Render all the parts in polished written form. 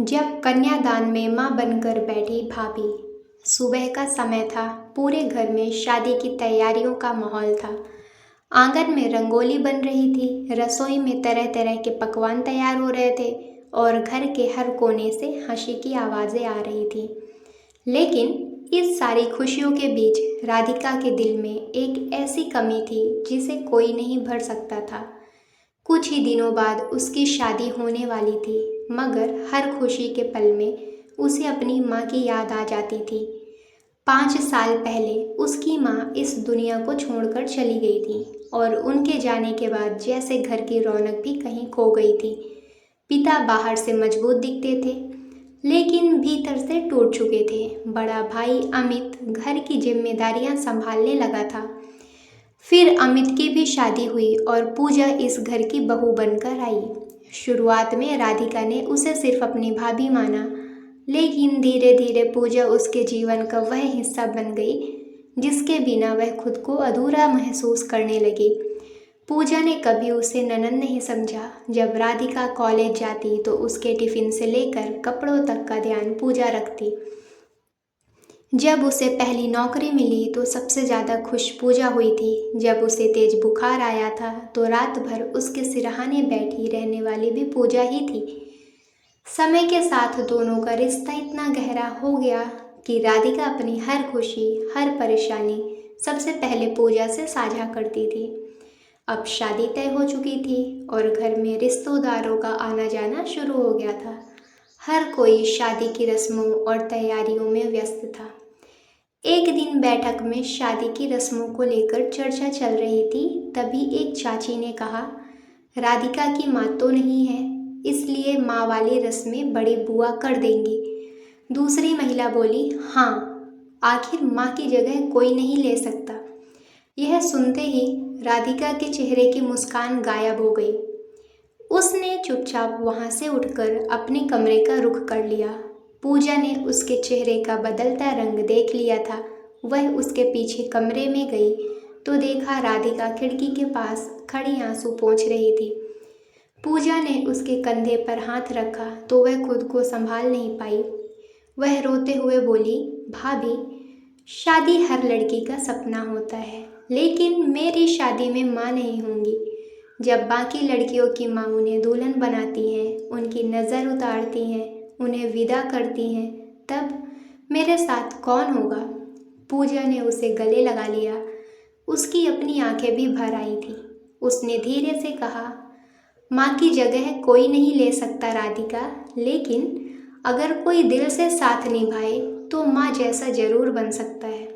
जब कन्यादान में मां बनकर बैठी भाभी। सुबह का समय था। पूरे घर में शादी की तैयारियों का माहौल था। आंगन में रंगोली बन रही थी, रसोई में तरह तरह के पकवान तैयार हो रहे थे और घर के हर कोने से हंसी की आवाज़ें आ रही थी। लेकिन इस सारी खुशियों के बीच राधिका के दिल में एक ऐसी कमी थी जिसे कोई नहीं भर सकता था। कुछ ही दिनों बाद उसकी शादी होने वाली थी, मगर हर खुशी के पल में उसे अपनी माँ की याद आ जाती थी। 5 साल पहले उसकी माँ इस दुनिया को छोड़कर चली गई थी और उनके जाने के बाद जैसे घर की रौनक भी कहीं खो गई थी। पिता बाहर से मजबूत दिखते थे, लेकिन भीतर से टूट चुके थे। बड़ा भाई अमित घर की जिम्मेदारियां संभालने लगा था। फिर अमित की भी शादी हुई और पूजा इस घर की बहू बनकर आई। शुरुआत में राधिका ने उसे सिर्फ अपनी भाभी माना, लेकिन धीरे धीरे पूजा उसके जीवन का वह हिस्सा बन गई जिसके बिना वह खुद को अधूरा महसूस करने लगी। पूजा ने कभी उसे ननद नहीं समझा। जब राधिका कॉलेज जाती तो उसके टिफिन से लेकर कपड़ों तक का ध्यान पूजा रखती। जब उसे पहली नौकरी मिली तो सबसे ज़्यादा खुश पूजा हुई थी। जब उसे तेज बुखार आया था तो रात भर उसके सिरहाने बैठी रहने वाली भी पूजा ही थी। समय के साथ दोनों का रिश्ता इतना गहरा हो गया कि राधिका अपनी हर खुशी, हर परेशानी सबसे पहले पूजा से साझा करती थी। अब शादी तय हो चुकी थी और घर में रिश्तेदारों का आना जाना शुरू हो गया था। हर कोई शादी की रस्मों और तैयारियों में व्यस्त था। एक दिन बैठक में शादी की रस्मों को लेकर चर्चा चल रही थी। तभी एक चाची ने कहा, राधिका की माँ तो नहीं है, इसलिए माँ वाली रस्में बड़ी बुआ कर देंगी। दूसरी महिला बोली, हाँ, आखिर माँ की जगह कोई नहीं ले सकता। यह सुनते ही राधिका के चेहरे की मुस्कान गायब हो गई। उसने चुपचाप वहाँ से उठकर अपने कमरे का रुख कर लिया। पूजा ने उसके चेहरे का बदलता रंग देख लिया था। वह उसके पीछे कमरे में गई तो देखा राधिका खिड़की के पास खड़ी आंसू पोंछ रही थी। पूजा ने उसके कंधे पर हाथ रखा तो वह खुद को संभाल नहीं पाई। वह रोते हुए बोली, भाभी, शादी हर लड़की का सपना होता है, लेकिन मेरी शादी में माँ नहीं होंगी। जब बाकी लड़कियों की माँ उन्हें दुल्हन बनाती हैं, उनकी नज़र उतारती हैं, उन्हें विदा करती हैं, तब मेरे साथ कौन होगा। पूजा ने उसे गले लगा लिया। उसकी अपनी आंखें भी भर आई थी। उसने धीरे से कहा, माँ की जगह कोई नहीं ले सकता राधिका, लेकिन अगर कोई दिल से साथ निभाए तो माँ जैसा जरूर बन सकता है।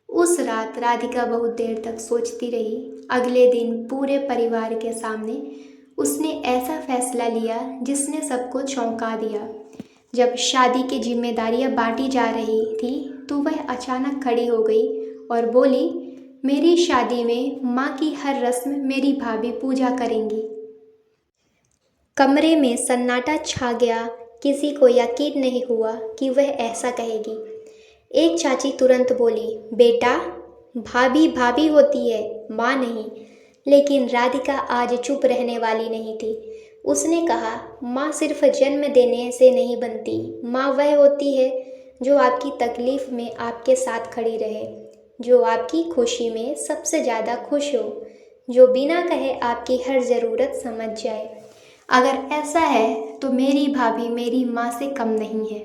उस रात राधिका बहुत देर तक सोचती रही। अगले दिन पूरे परिवार के सामने उसने ऐसा फैसला लिया जिसने सबको चौंका दिया। जब शादी की जिम्मेदारियां बांटी जा रही थी तो वह अचानक खड़ी हो गई और बोली, मेरी शादी में माँ की हर रस्म मेरी भाभी पूजा करेंगी। कमरे में सन्नाटा छा गया। किसी को यकीन नहीं हुआ कि वह ऐसा कहेगी। एक चाची तुरंत बोली, बेटा, भाभी भाभी होती है, माँ नहीं। लेकिन राधिका आज चुप रहने वाली नहीं थी। उसने कहा, माँ सिर्फ जन्म देने से नहीं बनती। माँ वह होती है जो आपकी तकलीफ में आपके साथ खड़ी रहे, जो आपकी खुशी में सबसे ज़्यादा खुश हो, जो बिना कहे आपकी हर ज़रूरत समझ जाए। अगर ऐसा है तो मेरी भाभी मेरी माँ से कम नहीं है।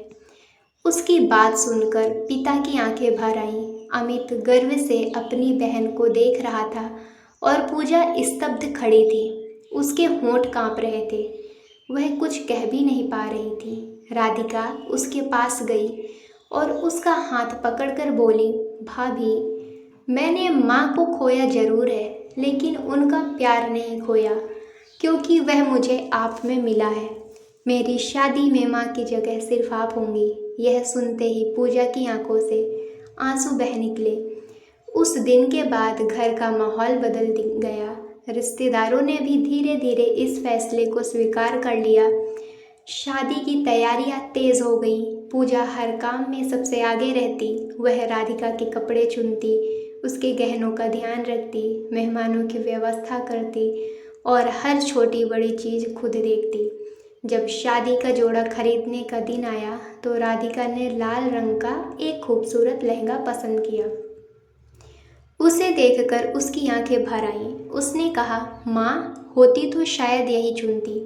उसकी बात सुनकर पिता की आंखें भर आईं। अमित गर्व से अपनी बहन को देख रहा था और पूजा स्तब्ध खड़ी थी। उसके होंठ कांप रहे थे। वह कुछ कह भी नहीं पा रही थी। राधिका उसके पास गई और उसका हाथ पकड़कर बोली, भाभी, मैंने माँ को खोया जरूर है, लेकिन उनका प्यार नहीं खोया, क्योंकि वह मुझे आप में मिला है। मेरी शादी में माँ की जगह सिर्फ आप होंगी। यह सुनते ही पूजा की आंखों से आंसू बह निकले। उस दिन के बाद घर का माहौल बदल गया। रिश्तेदारों ने भी धीरे धीरे इस फैसले को स्वीकार कर लिया। शादी की तैयारियां तेज हो गई। पूजा हर काम में सबसे आगे रहती। वह राधिका के कपड़े चुनती, उसके गहनों का ध्यान रखती, मेहमानों की व्यवस्था करती और हर छोटी बड़ी चीज़ खुद देखती। जब शादी का जोड़ा खरीदने का दिन आया तो राधिका ने लाल रंग का एक खूबसूरत लहंगा पसंद किया। उसे देखकर उसकी आंखें भर आईं। उसने कहा, माँ, होती तो शायद यही चुनती।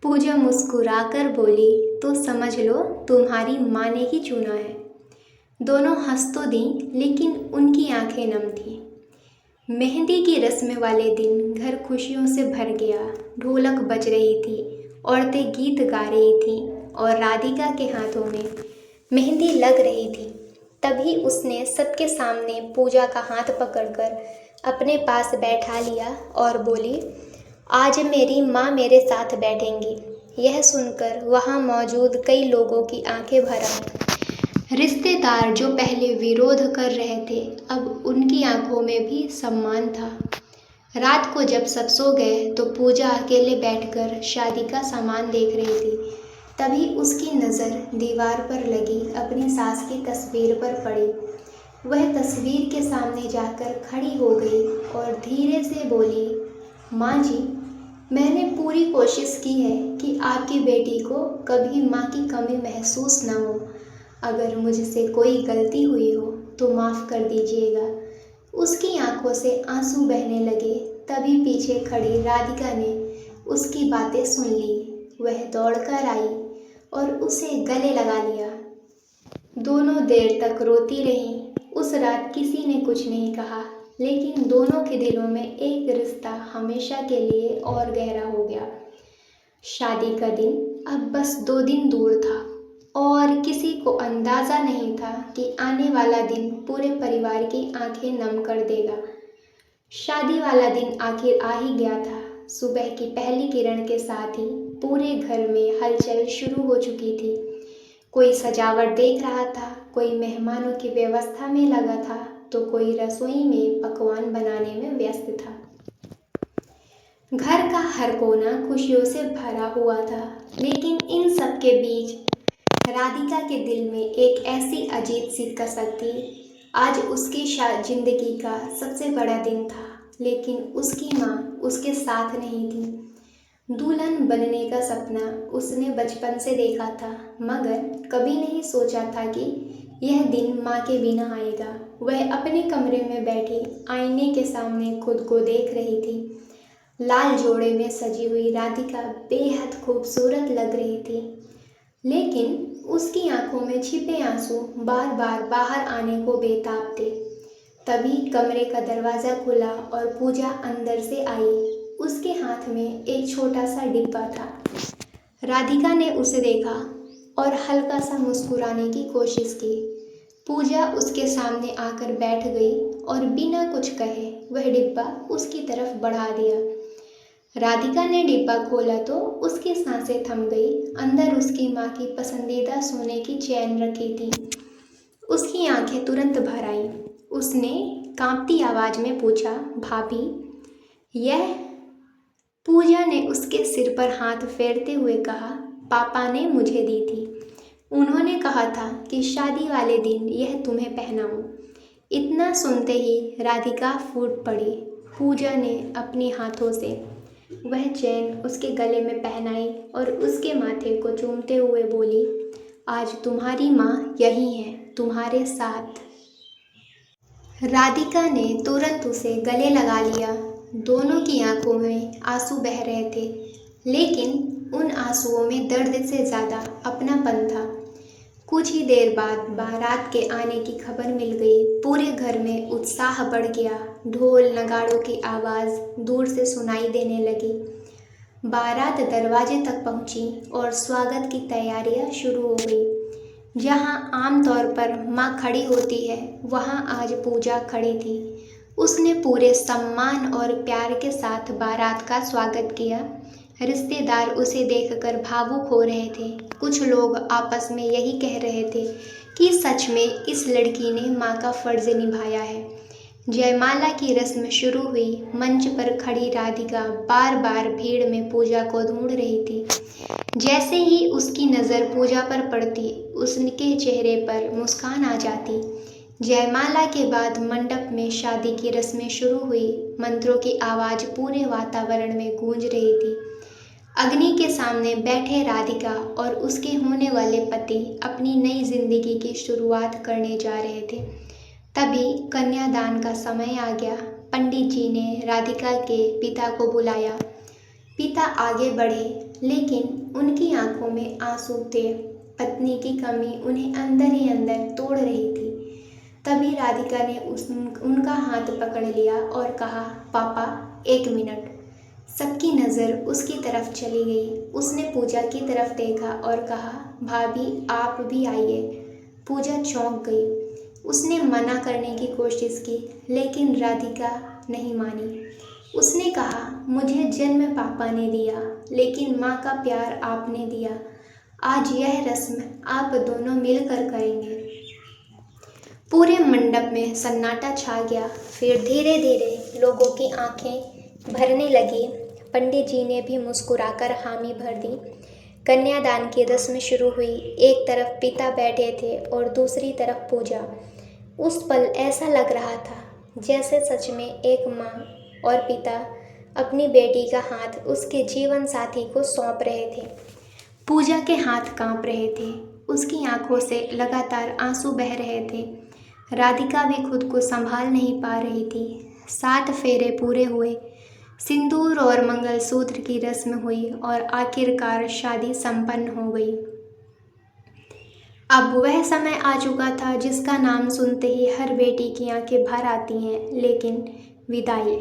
पूजा मुस्कुराकर बोली, तो समझ लो तुम्हारी माँ ने ही चुना है। दोनों हंस तो दी, लेकिन उनकी आंखें नम थीं। मेहंदी की रस्म वाले दिन घर खुशियों से भर गया। ढोलक बज रही थी, औरतें गीत गा रही थीं और राधिका के हाथों में मेहंदी लग रही थी। तभी उसने सबके सामने पूजा का हाथ पकड़कर अपने पास बैठा लिया और बोली, आज मेरी माँ मेरे साथ बैठेंगी। यह सुनकर वहाँ मौजूद कई लोगों की आंखें भर आईं। रिश्तेदार जो पहले विरोध कर रहे थे, अब उनकी आंखों में भी सम्मान था। रात को जब सब सो गए तो पूजा अकेले बैठकर शादी का सामान देख रही थी। तभी उसकी नज़र दीवार पर लगी अपनी सास की तस्वीर पर पड़ी। वह तस्वीर के सामने जाकर खड़ी हो गई और धीरे से बोली, माँ जी, मैंने पूरी कोशिश की है कि आपकी बेटी को कभी माँ की कमी महसूस न हो। अगर मुझसे कोई गलती हुई हो तो माफ़ कर दीजिएगा। उसकी आंखों से आंसू बहने लगे। तभी पीछे खड़ी राधिका ने उसकी बातें सुन ली। वह दौड़कर आई और उसे गले लगा लिया। दोनों देर तक रोती रहीं। उस रात किसी ने कुछ नहीं कहा, लेकिन दोनों के दिलों में एक रिश्ता हमेशा के लिए और गहरा हो गया। शादी का दिन अब बस 2 दिन दूर था और किसी को अंदाज़ा नहीं था कि आने वाला दिन पूरे परिवार की आंखें नम कर देगा। शादी वाला दिन आखिर आ ही गया था। सुबह की पहली किरण के साथ ही पूरे घर में हलचल शुरू हो चुकी थी। कोई सजावट देख रहा था, कोई मेहमानों की व्यवस्था में लगा था, तो कोई रसोई में पकवान बनाने में व्यस्त था। घर का हर कोना खुशियों से भरा हुआ था, लेकिन इन सब के बीच राधिका के दिल में एक ऐसी अजीब सी कसक थी। आज उसकी जिंदगी का सबसे बड़ा दिन था, लेकिन उसकी माँ उसके साथ नहीं थी। दुल्हन बनने का सपना उसने बचपन से देखा था, मगर कभी नहीं सोचा था कि यह दिन माँ के बिना आएगा। वह अपने कमरे में बैठी आईने के सामने खुद को देख रही थी। लाल जोड़े में सजी हुई राधिका बेहद खूबसूरत लग रही थी, लेकिन उसकी आंखों में छिपे आंसू बार बार बाहर आने को बेताब थे। तभी कमरे का दरवाज़ा खुला और पूजा अंदर से आई। उसके हाथ में एक छोटा सा डिब्बा था। राधिका ने उसे देखा और हल्का सा मुस्कुराने की कोशिश की। पूजा उसके सामने आकर बैठ गई और बिना कुछ कहे वह डिब्बा उसकी तरफ बढ़ा दिया। राधिका ने डिब्बा खोला तो उसकी सांसें थम गई। अंदर उसकी माँ की पसंदीदा सोने की चेन रखी थी। उसकी आंखें तुरंत भर आईं। उसने कांपती आवाज़ में पूछा, भाभी, यह? पूजा ने उसके सिर पर हाथ फेरते हुए कहा, पापा ने मुझे दी थी। उन्होंने कहा था कि शादी वाले दिन यह तुम्हें पहनाऊं। इतना सुनते ही राधिका फूट पड़ी। पूजा ने अपने हाथों से वह चैन उसके गले में पहनाई और उसके माथे को चूमते हुए बोली, आज तुम्हारी माँ यही है, तुम्हारे साथ। राधिका ने तुरंत उसे गले लगा लिया। दोनों की आंखों में आंसू बह रहे थे, लेकिन उन आंसुओं में दर्द से ज़्यादा अपनापन था। कुछ ही देर बाद बारात के आने की खबर मिल गई। पूरे घर में उत्साह बढ़ गया। ढोल नगाड़ों की आवाज़ दूर से सुनाई देने लगी। बारात दरवाजे तक पहुंची और स्वागत की तैयारियां शुरू हो गई। जहां आमतौर पर माँ खड़ी होती है, वहां आज पूजा खड़ी थी। उसने पूरे सम्मान और प्यार के साथ बारात का स्वागत किया। रिश्तेदार उसे देखकर भावुक हो रहे थे। कुछ लोग आपस में यही कह रहे थे कि सच में इस लड़की ने माँ का फ़र्ज़ निभाया है। जयमाला की रस्म शुरू हुई। मंच पर खड़ी राधिका बार बार भीड़ में पूजा को ढूंढ रही थी। जैसे ही उसकी नज़र पूजा पर पड़ती, उसके चेहरे पर मुस्कान आ जाती। जयमाला के बाद मंडप में शादी की रस्में शुरू हुई। मंत्रों की आवाज़ पूरे वातावरण में गूंज रही थी। अग्नि के सामने बैठे राधिका और उसके होने वाले पति अपनी नई जिंदगी की शुरुआत करने जा रहे थे। तभी कन्यादान का समय आ गया। पंडित जी ने राधिका के पिता को बुलाया। पिता आगे बढ़े, लेकिन उनकी आंखों में आंसू थे। पत्नी की कमी उन्हें अंदर ही अंदर तोड़ रही थी। तभी राधिका ने उनका हाथ पकड़ लिया और कहा, पापा 1 मिनट। सबकी नज़र उसकी तरफ चली गई। उसने पूजा की तरफ देखा और कहा, भाभी आप भी आइए। पूजा चौंक गई। उसने मना करने की कोशिश की, लेकिन राधिका नहीं मानी। उसने कहा, मुझे जन्म पापा ने दिया, लेकिन माँ का प्यार आपने दिया। आज यह रस्म आप दोनों मिलकर करेंगे। पूरे मंडप में सन्नाटा छा गया। फिर धीरे धीरे लोगों की आंखें भरने लगी। पंडित जी ने भी मुस्कुराकर हामी भर दी। कन्यादान की रस्म शुरू हुई। एक तरफ पिता बैठे थे और दूसरी तरफ पूजा। उस पल ऐसा लग रहा था जैसे सच में एक माँ और पिता अपनी बेटी का हाथ उसके जीवन साथी को सौंप रहे थे। पूजा के हाथ कांप रहे थे। उसकी आंखों से लगातार आंसू बह रहे थे। राधिका भी खुद को संभाल नहीं पा रही थी। 7 फेरे पूरे हुए। सिंदूर और मंगलसूत्र की रस्म हुई और आखिरकार शादी संपन्न हो गई। अब वह समय आ चुका था जिसका नाम सुनते ही हर बेटी की आंखें भर आती हैं, लेकिन विदाई।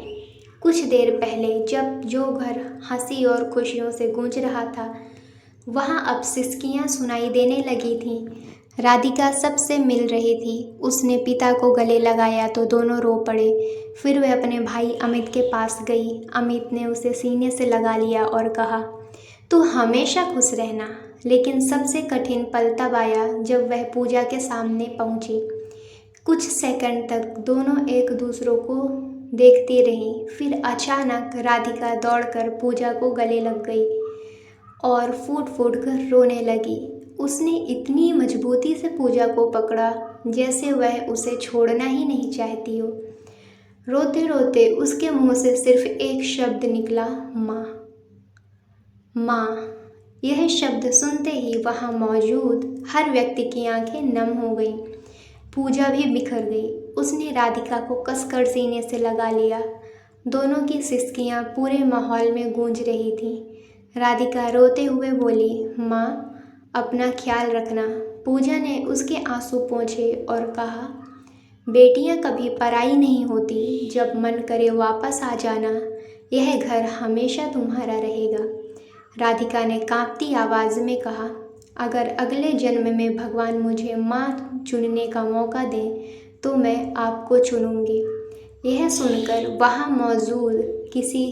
कुछ देर पहले जब जो घर हंसी और खुशियों से गूंज रहा था, वहाँ अब सिसकियाँ सुनाई देने लगी थीं। राधिका सबसे मिल रही थी। उसने पिता को गले लगाया तो दोनों रो पड़े। फिर वह अपने भाई अमित के पास गई। अमित ने उसे सीने से लगा लिया और कहा, तू हमेशा खुश रहना। लेकिन सबसे कठिन पल तब आया जब वह पूजा के सामने पहुंची। कुछ सेकंड तक दोनों एक दूसरों को देखती रहीं। फिर अचानक राधिका दौड़कर पूजा को गले लग गई और फूट फूट कर रोने लगी। उसने इतनी मजबूती से पूजा को पकड़ा जैसे वह उसे छोड़ना ही नहीं चाहती हो। रोते रोते उसके मुंह से सिर्फ एक शब्द निकला, माँ। माँ। यह शब्द सुनते ही वहाँ मौजूद हर व्यक्ति की आंखें नम हो गईं। पूजा भी बिखर गई। उसने राधिका को कसकर सीने से लगा लिया। दोनों की सिसकियाँ पूरे माहौल में गूंज रही थीं। राधिका रोते हुए बोली, माँ अपना ख्याल रखना। पूजा ने उसके आंसू पोंछे और कहा, बेटियां कभी पराई नहीं होती। जब मन करे वापस आ जाना। यह घर हमेशा तुम्हारा रहेगा। राधिका ने कांपती आवाज़ में कहा, अगर अगले जन्म में भगवान मुझे माँ चुनने का मौका दे तो मैं आपको चुनूंगी। यह सुनकर वहाँ मौजूद किसी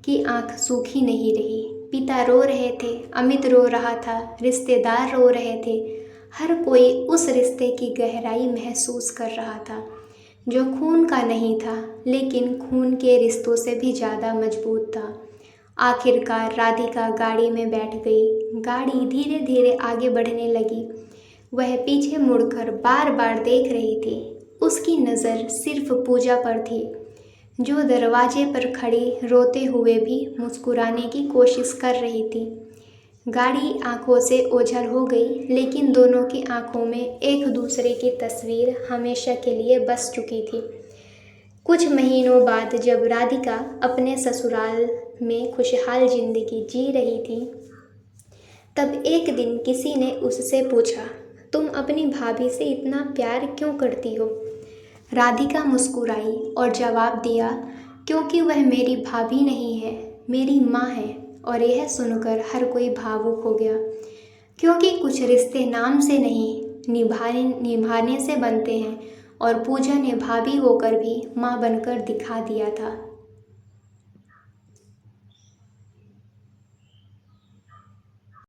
की आंख सूखी नहीं रही। पिता रो रहे थे, अमित रो रहा था, रिश्तेदार रो रहे थे। हर कोई उस रिश्ते की गहराई महसूस कर रहा था, जो खून का नहीं था, लेकिन खून के रिश्तों से भी ज़्यादा मजबूत था। आखिरकार राधिका गाड़ी में बैठ गई। गाड़ी धीरे धीरे आगे बढ़ने लगी। वह पीछे मुड़कर बार बार देख रही थी। उसकी नज़र सिर्फ पूजा पर थी, जो दरवाजे पर खड़ी रोते हुए भी मुस्कुराने की कोशिश कर रही थी। गाड़ी आंखों से ओझल हो गई, लेकिन दोनों की आंखों में एक दूसरे की तस्वीर हमेशा के लिए बस चुकी थी। कुछ महीनों बाद जब राधिका अपने ससुराल में खुशहाल जिंदगी जी रही थी, तब एक दिन किसी ने उससे पूछा, तुम अपनी भाभी से इतना प्यार क्यों करती हो? राधिका मुस्कुराई और जवाब दिया, क्योंकि वह मेरी भाभी नहीं है, मेरी माँ है। और यह सुनकर हर कोई भावुक हो गया, क्योंकि कुछ रिश्ते नाम से नहीं निभाने से बनते हैं। और पूजा ने भाभी होकर भी माँ बनकर दिखा दिया था।